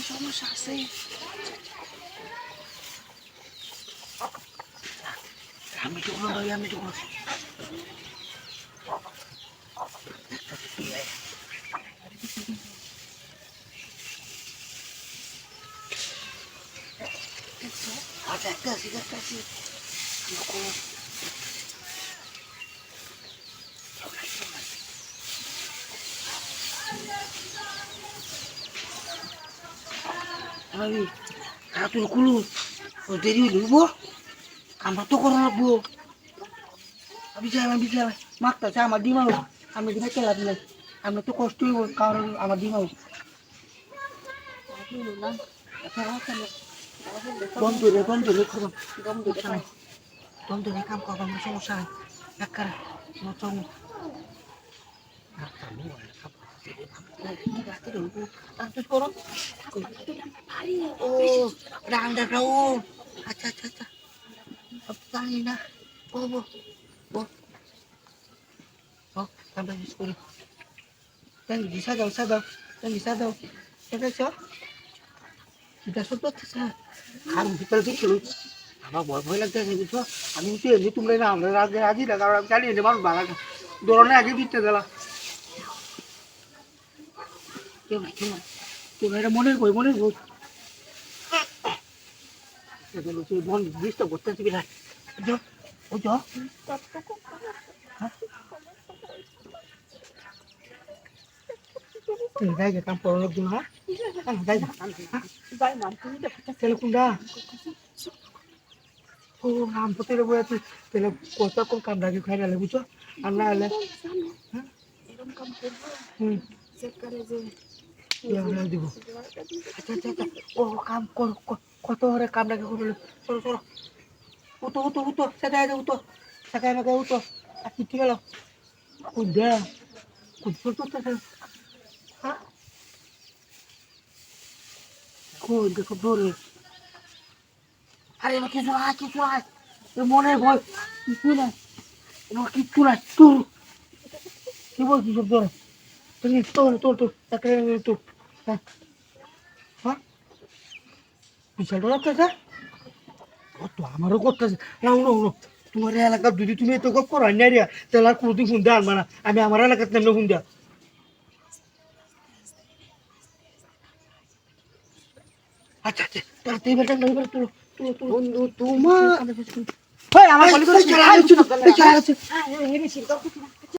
সমস্যা আছে আমি তো আমি তো আচ্ছা একটা আছে আমি রাতুল কুলু দেরি হইব আমরা তো করা লাগবো আমি যাই মারতে চাই আমার ডিমা হোক আমি দিনে খেলা দিলে আমরা তো কষ্ট হইব কারণ আমার ডিমা হোক বন্ধুরে বন্ধুরে কাম করবার সমস্যা নাই একার নচম ও আন্ডারগ্রাউন্ড আচ্ছা আচ্ছা আচ্ছা জানি না ও আমরা ইউজ করি Yang sadau. Kita cok. Kita sudah terus. Harus kita gitu. Apa boy लगता है gitu. আমি তো এমনি তোমরা না আমরা রাজি না কারণ আমি জানি এটা মানুষ ভালো না দৌড়নে আগে দিতে গেলা কেউ এটা মনের বই এগুলো তুই মন ডিস্টার্ব করতেছিস বিরাট ও যো যাই যে কাম করো লোকজন হ্যাঁ যাই তাহলে কোনটা ও আম পতের বই আছে তাহলে কত কম কাম রাখি খাই গেলে বুঝছো আর না হলে এরকম কাম করবো চেক করে যে দিব আচ্ছা ও কাম কর কত হরে কাম রাখি করলে চলো উতো সেটাই উতো সেটাই আমাকে উতো আর কি গেল কুদে কুদ হ্যাঁ কই দেখো দৌড়ে আরে আমার কিছু নাই মনের ভয় কিছু নাই আমার কিচ্ছু নাই তোর কি বলছিস সব দৌড়ে তুমি তোর তো হ্যাঁ বিশালটা রাখতেছে তো আমারও করতেছে না তোমার এলাকার যদি তুমি এত গপ করো না রিয়া তাহলে আর কোনোদিন ফোন দেওয়া আনবা না আমি আমার এলাকার নামে ফোন দেওয়া আচ্ছা তাড়াতাড়ি বেটা তুলো বন্ধু তোমার আমার